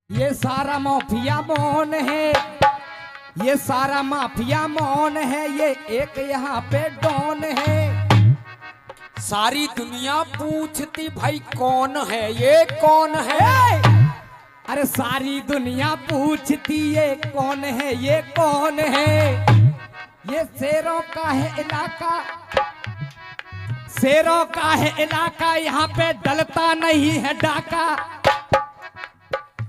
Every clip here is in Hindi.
ये सारा माफिया मौन है, ये सारा माफिया मौन है, ये एक यहाँ पे डॉन है। सारी दुनिया पूछती भाई कौन है, ये कौन है। अरे सारी दुनिया पूछती ये कौन है, ये कौन है। ये शेरों का है इलाका, शेरों का है इलाका, यहाँ पे डलता नहीं है डाका।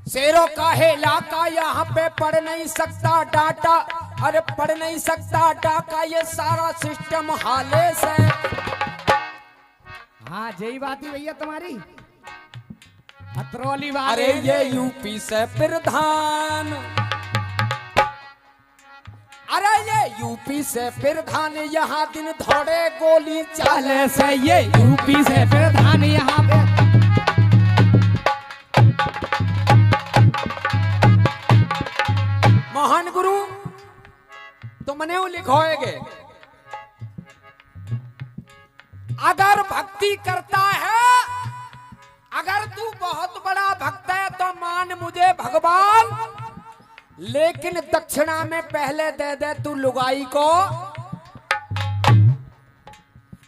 शेरों का है इलाका, यहाँ पे पढ़ नहीं सकता डाटा। अरे पढ़ नहीं सकता डाका, ये सारा सिस्टम हाले से। हाँ यही बात ही भैया तुम्हारी अतरौली वाले। अरे ये यूपी से प्रधान, अरे ये यूपी से प्रधान, यहाँ दिन थोड़े गोली चाले से। ये यूपी से प्रधान यहाँ पे। महान गुरु तुमने वो लिखोगे, अगर भक्ति करता है, अगर तू बहुत बड़ा भक्त है तो मान मुझे भगवान, लेकिन दक्षिणा में पहले दे दे तू लुगाई को।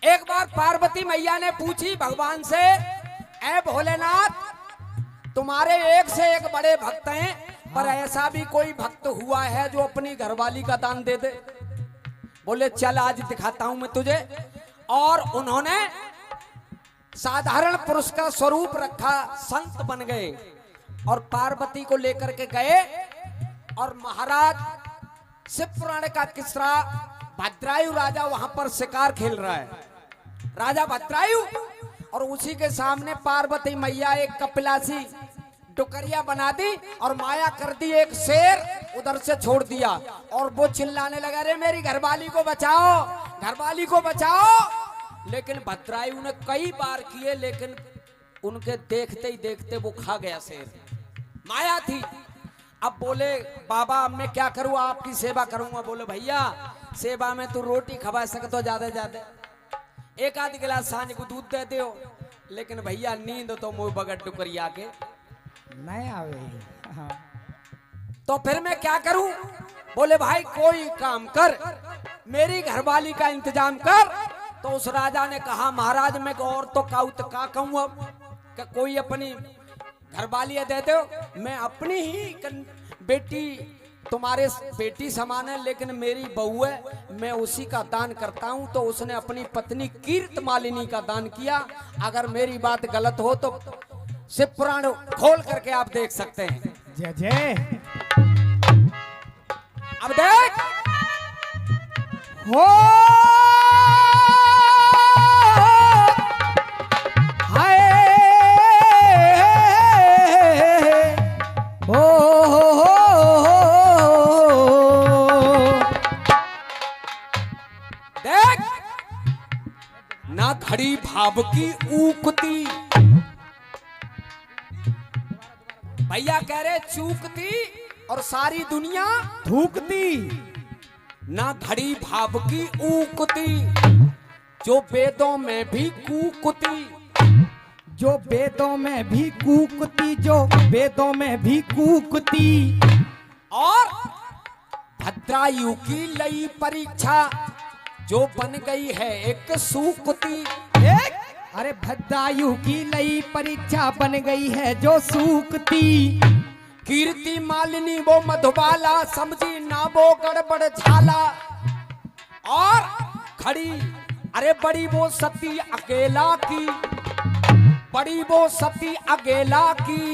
एक बार पार्वती मैया ने पूछी भगवान से, ऐ भोलेनाथ तुम्हारे एक से एक बड़े भक्त हैं, पर ऐसा भी कोई भक्त हुआ है जो अपनी घरवाली का दान दे दे? बोले चल आज दिखाता हूं मैं तुझे। और उन्होंने साधारण पुरुष का स्वरूप रखा, संत बन गए और पार्वती को लेकर के गए। और महाराज शिव पुराण का किस्सा, भद्रायु राजा वहां पर शिकार खेल रहा है, राजा भद्रायु, और उसी के सामने पार्वती मैया एक कपिलासी टुकरिया बना दी और माया कर दी, एक शेर उधर से छोड़ दिया। और वो चिल्लाने लगा, रे मेरी घरवाली को बचाओ, घरवाली को बचाओ। लेकिन भद्रायु ने कई बार किए, लेकिन उनके देखते ही देखते वो खा गया शेर, माया थी। अब बोले बाबा अब मैं क्या करूं, आपकी सेवा करूंगा। बोले भैया सेवा में तू रोटी खवा सके तो ज्यादा ज्यादा एक आध गिलास सांझ को दूध दे दो, लेकिन भैया नींद तो मुंह बगड़ टुकरिया के नहीं आवे। हाँ। तो फिर मैं क्या करूं? बोले भाई कोई काम कर, मेरी घरवाली का इंतजाम कर। तो उस राजा ने कहा महाराज मैं और तो का कहूं, अब कि कोई अपनी घरवाली दे दो, मैं अपनी ही बेटी तुम्हारे बेटी समान है, लेकिन मेरी बहू है, मैं उसी का दान करता हूं। तो उसने अपनी पत्नी कीर्त मालिनी का दान किया। अगर मेरी बात गलत हो तो शिव पुराण खोल करके आप देख सकते हैं। जय जय। अब देख हो हाय हो देख ना घड़ी भाव की ऊकती, भैया कह रहे चूकती और सारी दुनिया थूकती। ना घड़ी भाव की ऊकती, जो वेदों में भी कूकती, जो वेदों में भी कूकती, जो वेदों में भी कूकती। और भद्रायु की लई परीक्षा, जो बन गई है एक सूकती। अरे भद्रायु की लई परीक्षा बन गई है जो सूकती। कीर्ति मालिनी वो मधुबाला, समझी ना वो गड़बड़ झाला। और खड़ी अरे बड़ी वो सती अकेला की, बड़ी वो सती अकेला की।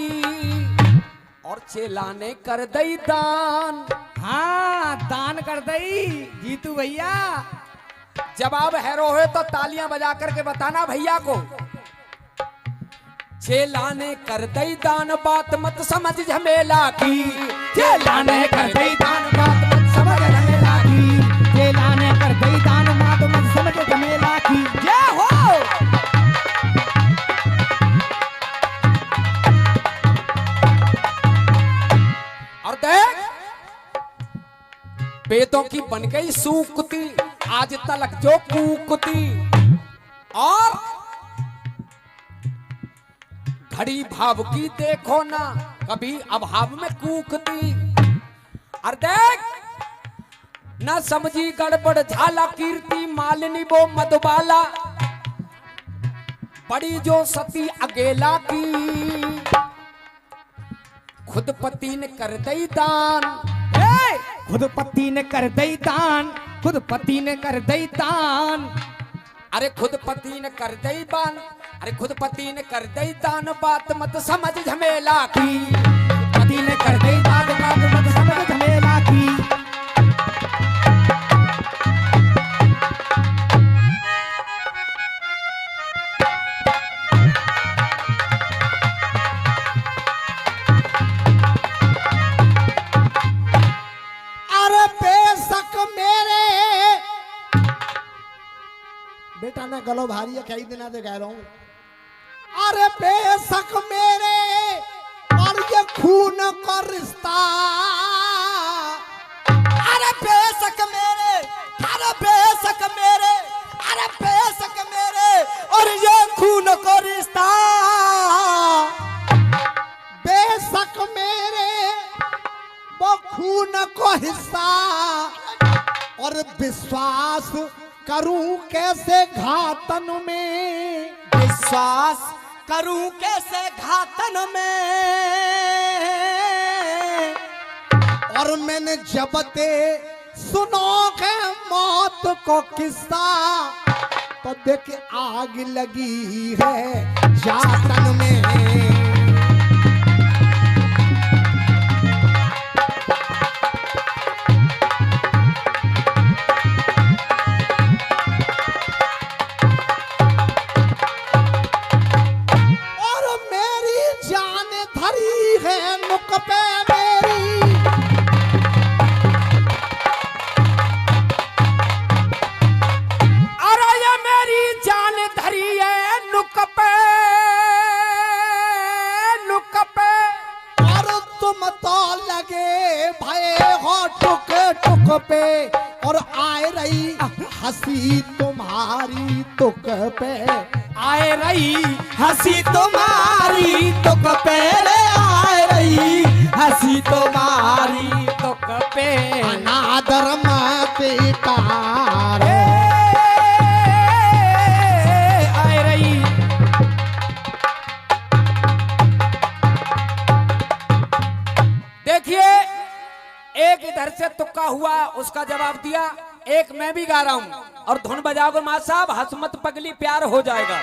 और चेला ने कर दई दान। हाँ दान कर दई जीतू भैया। जवाब हैरो है तो तालियां बजा करके बताना भैया को। चेला ने कर दई दान, बात मत समझ झमेला की। चेला ने कर दई दान, बात मत समझ झमेला की। चेला ने कर दई दान, बात मत समझ झमेला की। जय हो। और देख वेदों की बन गई सूकती, आज तलक जो कूकती। और घड़ी भाव की देखो ना, कभी अभाव में कूकती। अरे देख न समझी गड़बड़ झाला कीर्ति मालिनी वो मधुबाला बड़ी जो सती अकेला की खुद पति ने कर दई दान। खुद पति ने कर दई दान, खुद पति ने कर दई दान। अरे खुद पति ने कर दई दान, अरे खुद पति ने कर दई दान, बात मत समझ झमेला की। पति ने कर दई दान, बात मत समझ झमेला की। बेटा ना गलो भारी है, कई दिना से कह रहा हूं। अरे बेशक मेरे और ये खून का रिश्ता, अरे बेशक मेरे, अरे बेशक मेरे, अरे बेशक मेरे और ये खून का रिश्ता, बेशक मेरे वो खून को हिस्सा, और विश्वास करूं कैसे घातन में, विश्वास करूं कैसे घातन में। और मैंने जब ते सुनोगे मौत को किस्सा, तो देख आग लगी है जातन में। पे और आए रही हंसी तुम्हारी तुक पे, आए रही हंसी तुम्हारी तुक पे, आए रही हंसी तुम्हारी तुक पे। अनादर मत तारे आए रही। देखिए एक इधर से तुक्का हुआ, उसका जवाब दिया, एक मैं भी गा रहा हूं और धुन बजाओगे मां साहब, हंस मत पगली प्यार हो जाएगा।